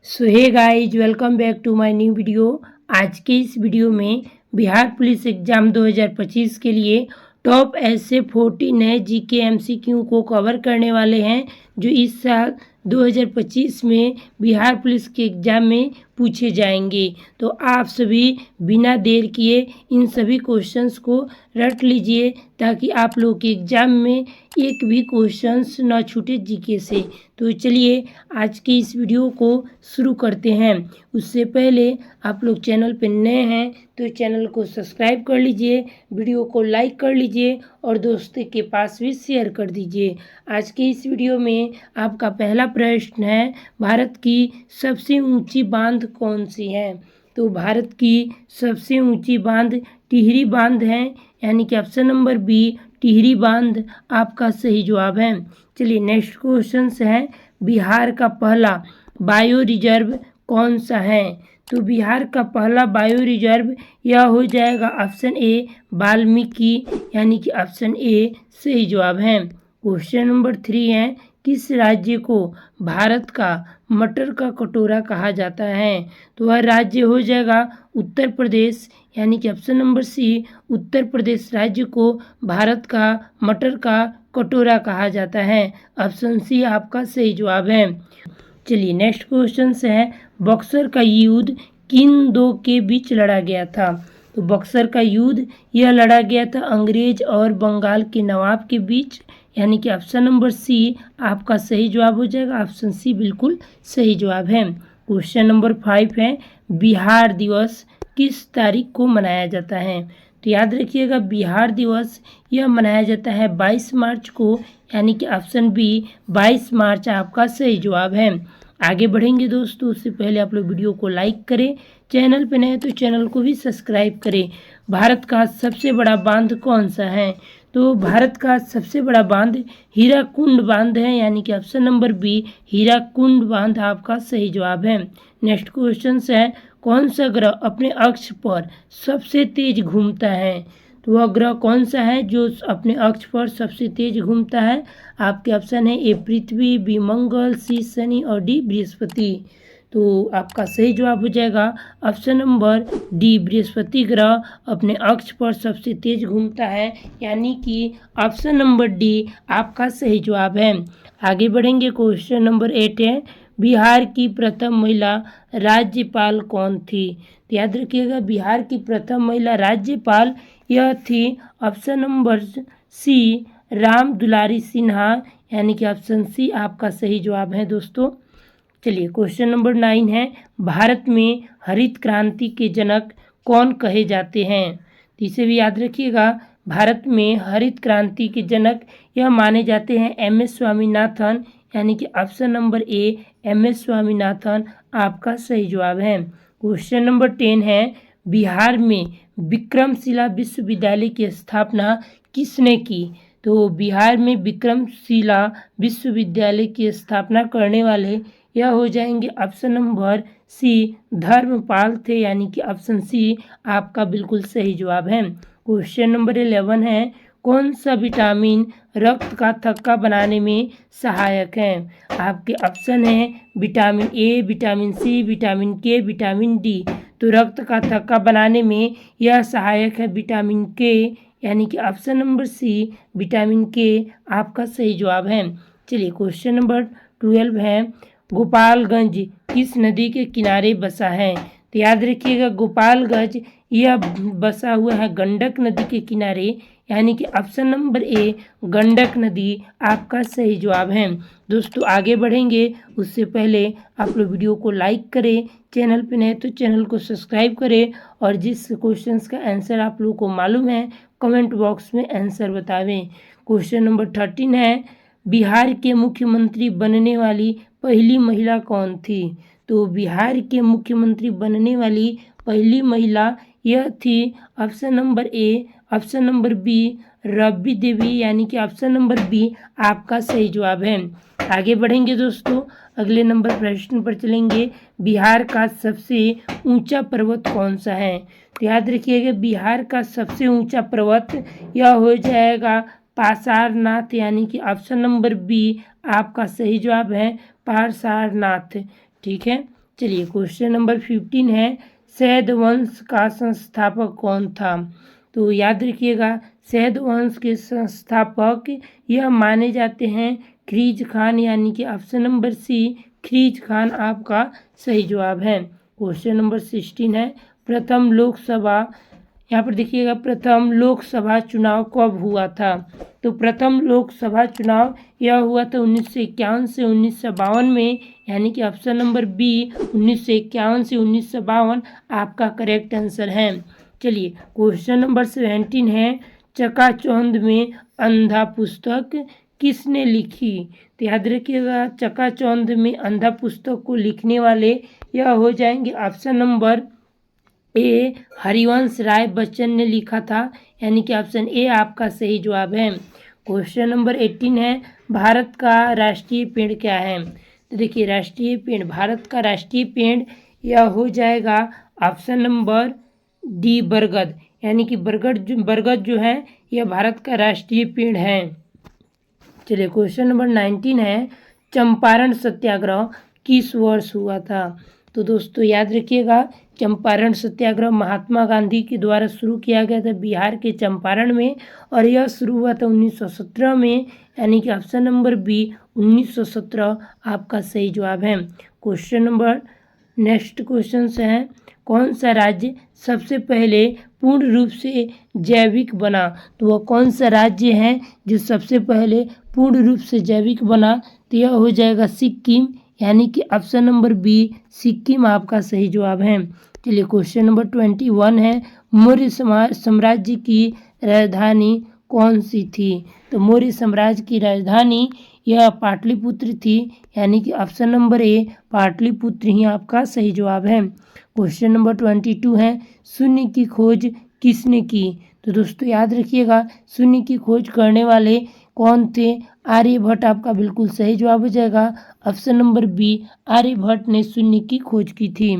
So hey guys, welcome back to my new video. आज के इस वीडियो में बिहार पुलिस एग्जाम 2025 के लिए टॉप ऐसे 40 नए जीके एमसीक्यू को कवर करने वाले हैं जो इस साल 2025 में बिहार पुलिस के एग्ज़ाम में पूछे जाएंगे। तो आप सभी बिना देर किए इन सभी क्वेश्चंस को रट लीजिए ताकि आप लोग के एग्ज़ाम में एक भी क्वेश्चंस ना छूटे जीके से। तो चलिए आज की इस वीडियो को शुरू करते हैं। उससे पहले आप लोग चैनल पर नए हैं तो चैनल को सब्सक्राइब कर लीजिए, वीडियो को लाइक कर लीजिए और दोस्तों के पास भी शेयर कर दीजिए। आज के इस वीडियो में आपका पहला प्रश्न है, भारत की सबसे ऊंची बांध कौन सी है? तो भारत की सबसे ऊंची बांध टिहरी बांध है, यानी कि ऑप्शन नंबर बी टिहरी बांध आपका सही जवाब है। चलिए नेक्स्ट क्वेश्चन है, बिहार का पहला बायो रिजर्व कौन सा है? तो बिहार का पहला बायो रिजर्व यह हो जाएगा ऑप्शन ए वाल्मीकि, यानी कि ऑप्शन ए सही जवाब है। क्वेश्चन नंबर 3 है, किस राज्य को भारत का मटर का कटोरा कहा जाता है? तो वह राज्य हो जाएगा उत्तर प्रदेश, यानी कि ऑप्शन नंबर सी उत्तर प्रदेश राज्य को भारत का मटर का कटोरा कहा जाता है। ऑप्शन सी आपका सही जवाब है। चलिए नेक्स्ट क्वेश्चन है, बक्सर का युद्ध किन दो के बीच लड़ा गया था? तो बक्सर का युद्ध यह लड़ा गया था अंग्रेज और बंगाल के नवाब के बीच, यानी कि ऑप्शन नंबर सी आपका सही जवाब हो जाएगा। ऑप्शन सी बिल्कुल सही जवाब है। क्वेश्चन नंबर 5 है, बिहार दिवस किस तारीख को मनाया जाता है? तो याद रखिएगा बिहार दिवस यह मनाया जाता है 22 मार्च को, यानी कि ऑप्शन बी 22 मार्च आपका सही जवाब है। आगे बढ़ेंगे दोस्तों, उससे पहले आप लोग वीडियो को लाइक करें, चैनल पे नए तो चैनल को भी सब्सक्राइब करें। भारत का सबसे बड़ा बांध कौन सा है? तो भारत का सबसे बड़ा बांध हीराकुंड बांध है, यानी कि ऑप्शन नंबर बी हीराकुंड बांध आपका सही जवाब है। नेक्स्ट क्वेश्चन है, कौन सा ग्रह अपने अक्ष पर सबसे तेज घूमता है? तो वह ग्रह कौन सा है जो अपने अक्ष पर सबसे तेज घूमता है? आपके ऑप्शन है ए पृथ्वी, बी मंगल, सी शनि और डी बृहस्पति। तो आपका सही जवाब हो जाएगा ऑप्शन नंबर डी बृहस्पति ग्रह अपने अक्ष पर सबसे तेज घूमता है, यानी कि ऑप्शन नंबर डी आपका सही जवाब है। आगे बढ़ेंगे, क्वेश्चन नंबर 8 है, बिहार की प्रथम महिला राज्यपाल कौन थी? तो याद रखिएगा बिहार की प्रथम महिला राज्यपाल यह थी ऑप्शन नंबर सी राम दुलारी सिन्हा, यानी कि ऑप्शन सी आपका सही जवाब है दोस्तों। चलिए क्वेश्चन नंबर 9 है, भारत में हरित क्रांति के जनक कौन कहे जाते हैं? तो इसे भी याद रखिएगा, भारत में हरित क्रांति के जनक यह माने जाते हैं एम.एस. स्वामीनाथन, यानी कि option number A MS. Swaminathan आपका सही जवाब है। क्वेश्चन नंबर 10 है, बिहार में विक्रमशिला विश्वविद्यालय की स्थापना किसने की? तो बिहार में विक्रमशिला विश्वविद्यालय की स्थापना करने वाले यह हो जाएंगे ऑप्शन नंबर सी धर्मपाल थे, यानी कि ऑप्शन सी आपका बिल्कुल सही जवाब है। क्वेश्चन नंबर 11 है, कौन सा विटामिन रक्त का थक्का बनाने में सहायक है? आपके ऑप्शन है vitamin A, vitamin C, vitamin K, vitamin D. तो रक्त का थक्का बनाने में यह सहायक है विटामिन के, यानी कि ऑप्शन नंबर सी विटामिन के आपका सही जवाब है। चलिए क्वेश्चन नंबर 12 है, गोपालगंज किस नदी के किनारे बसा है? तो याद रखिएगा गोपालगंज यह बसा हुआ है गंडक नदी के किनारे, यानी कि ऑप्शन नंबर ए गंडक नदी आपका सही जवाब है। दोस्तों आगे बढ़ेंगे उससे पहले आप लोग वीडियो को लाइक करें, चैनल पे नए तो चैनल को सब्सक्राइब करें और जिस क्वेश्चंस का आंसर आप लोगों को मालूम है कमेंट बॉक्स में आंसर बतावें। क्वेश्चन नंबर 13 है, बिहार के मुख्यमंत्री बनने वाली पहली महिला कौन थी? तो बिहार के मुख्यमंत्री बनने वाली पहली महिला यह थी option number A, option number B Rabi Devi, यानी कि ऑप्शन नंबर बी आपका सही जवाब है। आगे बढ़ेंगे दोस्तों, अगले नंबर प्रश्न पर चलेंगे, बिहार का सबसे ऊंचा पर्वत कौन सा है? तो याद रखिएगा बिहार का सबसे ऊंचा पर्वत यह हो जाएगा पासारनाथ, यानी कि ऑप्शन नंबर बी आपका सही जवाब है पासारनाथ। ठीक है, चलिए क्वेश्चन नंबर 15 है, सैद वंश का संस्थापक कौन था? तो याद रखिएगा, सैद वंश के संस्थापक यह माने जाते हैं खिलजी खान, यानी कि option number C Khilji Khan आपका सही जवाब है। क्वेश्चन नंबर 16 है, प्रथम लोकसभा, यहाँ पर देखिएगा प्रथम लोकसभा चुनाव कब हुआ था? तो प्रथम लोकसभा चुनाव यह हुआ था 1951 से 1952 में, यानी कि ऑप्शन नंबर बी 1951 से 1952 आपका करेक्ट आंसर है। चलिए क्वेश्चन नंबर 17 है, चकाचौंध में अंधा पुस्तक किसने लिखी? तो याद रखिएगा, चकाचौंध में अंधा पुस्तक को लिखने वाले यह हो जाएंगे ऑप्शन नंबर ए हरिवंश राय बच्चन ने लिखा था, यानी कि ऑप्शन ए आपका सही जवाब है। क्वेश्चन नंबर 18 है, भारत का राष्ट्रीय पेड़ क्या है? तो देखिए राष्ट्रीय पेड़, भारत का राष्ट्रीय पेड़ यह हो जाएगा ऑप्शन नंबर डी बरगद, यानी कि बरगद जो है यह भारत का राष्ट्रीय पेड़ है। चलिए क्वेश्चन नंबर 19 है, चंपारण सत्याग्रह किस वर्ष हुआ था? तो दोस्तों याद रखिएगा, चंपारण सत्याग्रह महात्मा गांधी के द्वारा शुरू किया गया था बिहार के चंपारण में, और यह शुरू हुआ था 1917 में, यानी कि ऑप्शन नंबर बी 1917 आपका सही जवाब है। क्वेश्चन नंबर नेक्स्ट क्वेश्चन से है, कौन सा राज्य सबसे पहले पूर्ण रूप से जैविक बना? तो वह कौन सा राज्य है जो सबसे पहले पूर्ण रूप से जैविक बना? तो यह हो जाएगा सिक्किम, यानी कि ऑप्शन नंबर बी सिक्किम आपका सही जवाब है। चलिए क्वेश्चन नंबर 21 है, मौर्य साम्राज्य की राजधानी कौन सी थी? तो मौर्य साम्राज्य की राजधानी यह पाटलिपुत्र थी, यानी कि ऑप्शन नंबर ए पाटलिपुत्र ही आपका सही जवाब है। क्वेश्चन नंबर 22 है, शून्य की खोज किसने की? तो दोस्तों याद रखिएगा, शून्य की खोज करने वाले कौन थे? आर्यभट्ट आपका बिल्कुल सही जवाब हो जाएगा, ऑप्शन नंबर बी आर्यभट्ट ने शून्य की खोज की थी।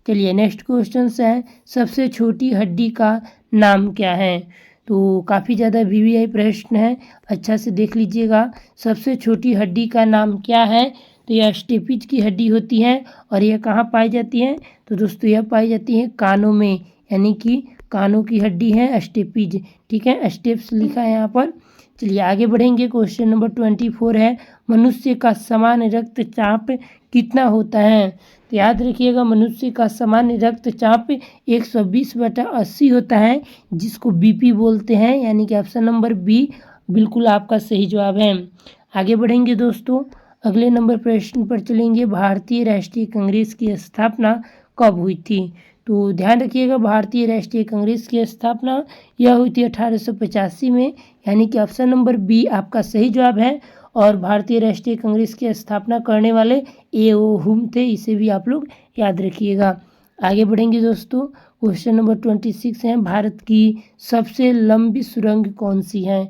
चलिए नेक्स्ट क्वेश्चन है, सबसे छोटी हड्डी का नाम क्या है? तो काफ़ी ज़्यादा वीवीआई प्रश्न है, अच्छा से देख लीजिएगा। सबसे छोटी हड्डी का नाम क्या है? तो यह स्टेपिज की हड्डी होती है, और यह कहाँ पाई जाती है? तो दोस्तों यह पाई जाती है कानों में, यानी कि कानों की हड्डी है स्टेपिज, ठीक है, स्टेप्स लिखा है यहाँ पर। चलिए आगे बढ़ेंगे। क्वेश्चन नंबर 24 है, मनुष्य का सामान्य रक्तचाप कितना होता है? तो याद रखिएगा, मनुष्य का सामान्य रक्तचाप 120/80 होता है, जिसको बीपी बोलते हैं, यानी कि ऑप्शन नंबर बी बिल्कुल आपका सही जवाब है। आगे बढ़ेंगे दोस्तों, अगले नंबर प्रश्न पर चलेंगे, भारतीय राष्ट्रीय कांग्रेस की स्थापना कब हुई थी? तो ध्यान रखिएगा, भारतीय राष्ट्रीय कांग्रेस की स्थापना यह हुई थी 1885 में, यानी कि ऑप्शन नंबर बी आपका सही जवाब है। और भारतीय राष्ट्रीय कांग्रेस की स्थापना करने वाले ए.ओ. हुम थे, इसे भी आप लोग याद रखिएगा। आगे बढ़ेंगे दोस्तों, क्वेश्चन नंबर 26 है, भारत की सबसे लंबी सुरंग कौन सी है?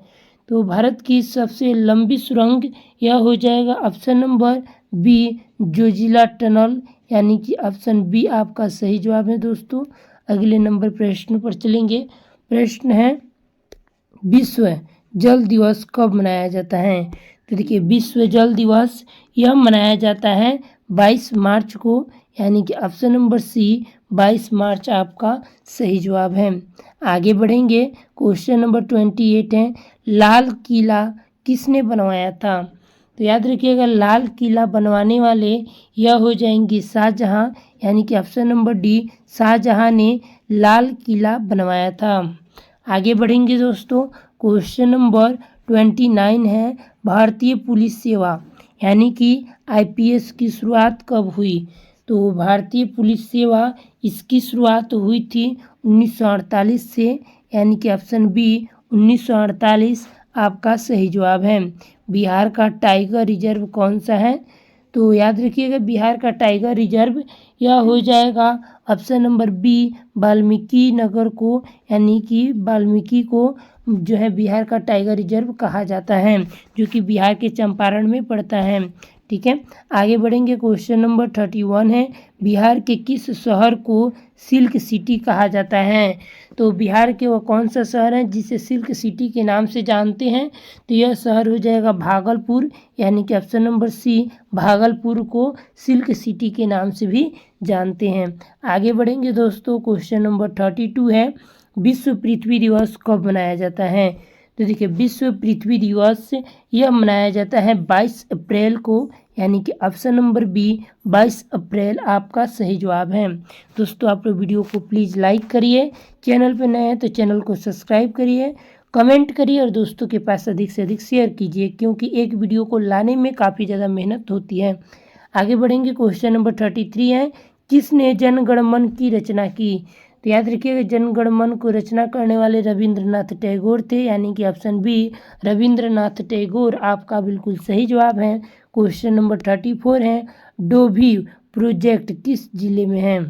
तो भारत की सबसे लंबी सुरंग यह हो जाएगा option number B Zojila tunnel, यानी कि ऑप्शन बी आपका सही जवाब है दोस्तों। अगले नंबर प्रश्न पर चलेंगे। प्रश्न है, विश्व जल दिवस कब मनाया जाता है? तो देखिए, विश्व जल दिवस यह मनाया जाता है 22 मार्च को, यानी कि ऑप्शन नंबर सी 22 मार्च आपका सही जवाब है। आगे बढ़ेंगे। क्वेश्चन नंबर 28 है, लाल किला किसने बनवाया था? तो याद रखिएगा, लाल किला बनवाने वाले यह हो जाएंगे शाहजहां, यानी कि ऑप्शन नंबर डी शाहजहां ने लाल किला बनवाया था। आगे बढ़ेंगे दोस्तों, क्वेश्चन नंबर 29 है, भारतीय पुलिस सेवा यानी कि आईपीएस की शुरुआत कब हुई? तो भारतीय पुलिस सेवा इसकी शुरुआत हुई थी 1948 से, यानी कि ऑप्शन बी 1948 आपका सही जवाब है। बिहार का टाइगर रिजर्व कौन सा है? तो याद रखिएगा, बिहार का टाइगर रिजर्व यह हो जाएगा option number B Valmiki Nagar को, यानी कि वाल्मीकि को जो है बिहार का टाइगर रिजर्व कहा जाता है, जो कि बिहार के चंपारण में पड़ता है। ठीक है। आगे बढ़ेंगे, क्वेश्चन नंबर 31 है, बिहार के किस शहर को सिल्क सिटी कहा जाता है? तो बिहार के वो कौन सा शहर है जिसे सिल्क सिटी के नाम से जानते हैं? तो यह शहर हो जाएगा भागलपुर, यानी कि ऑप्शन नंबर सी, भागलपुर को सिल्क सिटी के नाम से भी जानते हैं। आगे बढ़ेंगे दोस्तों, क्वेश्चन नंबर 32 है, विश्व पृथ्वी दिवस कब मनाया जाता है? तो देखिए, विश्व पृथ्वी दिवस यह मनाया जाता है 22 अप्रैल को, यानी कि ऑप्शन नंबर बी 22 अप्रैल आपका सही जवाब है। दोस्तों आप लोग वीडियो को प्लीज़ लाइक करिए, चैनल पर नए हैं तो चैनल को सब्सक्राइब करिए, कमेंट करिए और दोस्तों के पास अधिक से अधिक शेयर कीजिए, क्योंकि एक वीडियो को लाने में काफ़ी ज़्यादा मेहनत होती है। आगे बढ़ेंगे, क्वेश्चन नंबर 33 है, किसने जन गण मन की रचना की? तो याद रखिएगा, जन गण मन को रचना करने वाले रविंद्रनाथ टैगोर थे, यानी कि ऑप्शन बी रविंद्रनाथ टैगोर आपका बिल्कुल सही जवाब है। क्वेश्चन नंबर 34 है, डोभी प्रोजेक्ट किस जिले में है?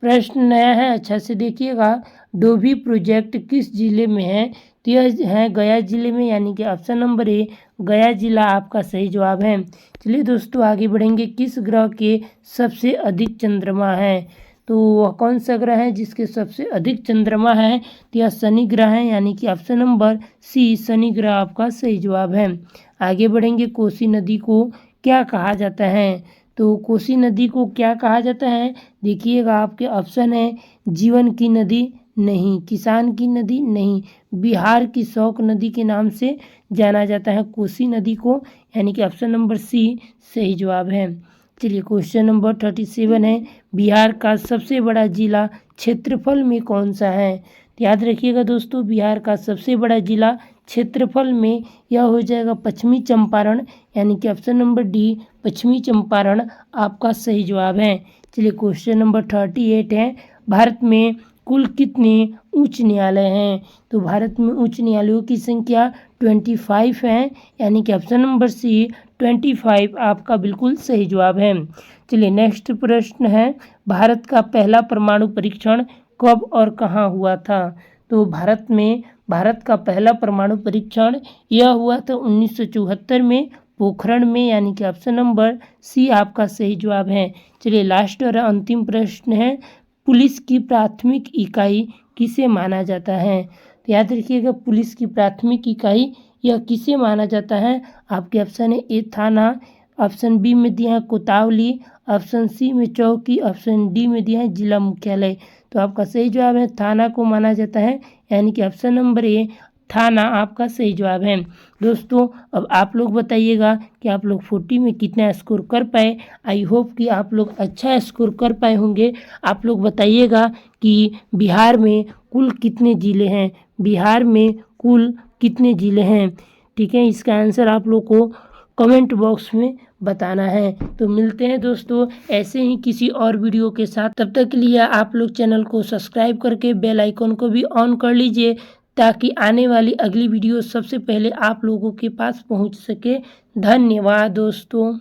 प्रश्न नया है, अच्छा से देखिएगा, डोभी प्रोजेक्ट किस जिले में है? तो यह है गया जिले में, यानी कि ऑप्शन नंबर ए गया जिला आपका सही जवाब है। चलिए दोस्तों आगे बढ़ेंगे, किस ग्रह के सबसे अधिक चंद्रमा है? तो वह कौन सा ग्रह है जिसके सबसे अधिक चंद्रमा है? तो यह शनि ग्रह है, यानी कि ऑप्शन नंबर सी शनि ग्रह आपका सही जवाब है। आगे बढ़ेंगे, कोसी नदी को क्या कहा जाता है? तो कोसी नदी को क्या कहा जाता है? देखिएगा, आपके ऑप्शन है, जीवन की नदी नहीं, किसान की नदी नहीं, बिहार की शौक नदी के नाम से जाना जाता है कोसी नदी को, यानी कि ऑप्शन नंबर सी सही जवाब है। चलिए क्वेश्चन नंबर 37 है, बिहार का सबसे बड़ा जिला क्षेत्रफल में कौन सा है? तो याद रखिएगा दोस्तों, बिहार का सबसे बड़ा जिला क्षेत्रफल में यह हो जाएगा पश्चिमी चंपारण, यानी कि ऑप्शन नंबर डी पश्चिमी चंपारण आपका सही जवाब है। चलिए क्वेश्चन नंबर 38 है, भारत में कुल कितने उच्च न्यायालय हैं? तो भारत में उच्च न्यायालयों की संख्या 25 है, यानी कि ऑप्शन नंबर सी 25 आपका बिल्कुल सही जवाब है। चलिए नेक्स्ट प्रश्न है, भारत का पहला परमाणु परीक्षण कब और कहाँ हुआ था? तो भारत का पहला परमाणु परीक्षण यह हुआ था 1974 में पोखरण में, यानी कि ऑप्शन नंबर सी आपका सही जवाब है। चलिए लास्ट और अंतिम प्रश्न है, पुलिस की प्राथमिक इकाई किसे माना जाता है? तो याद रखिएगा, पुलिस की प्राथमिक इकाई यह किसे माना जाता है? आपके ऑप्शन है ए थाना, ऑप्शन बी में दिया है कोतवाली, ऑप्शन सी में चौकी, ऑप्शन डी में दिया है जिला मुख्यालय। तो आपका सही जवाब है थाना को माना जाता है, यानी कि ऑप्शन नंबर ए थाना आपका सही जवाब है। दोस्तों अब आप लोग बताइएगा कि आप लोग 40 में कितना स्कोर कर पाए। आई होप कि आप लोग अच्छा स्कोर कर पाए होंगे। आप लोग बताइएगा कि बिहार में कुल कितने ज़िले हैं? बिहार में कुल कितने ज़िले हैं? ठीक है, इसका आंसर आप लोग को कमेंट बॉक्स में बताना है। तो मिलते हैं दोस्तों ऐसे ही किसी और वीडियो के साथ। तब तक के लिए आप लोग चैनल को सब्सक्राइब करके बेल आइकन को भी ऑन कर लीजिए, ताकि आने वाली अगली वीडियो सबसे पहले आप लोगों के पास पहुंच सके। धन्यवाद दोस्तों।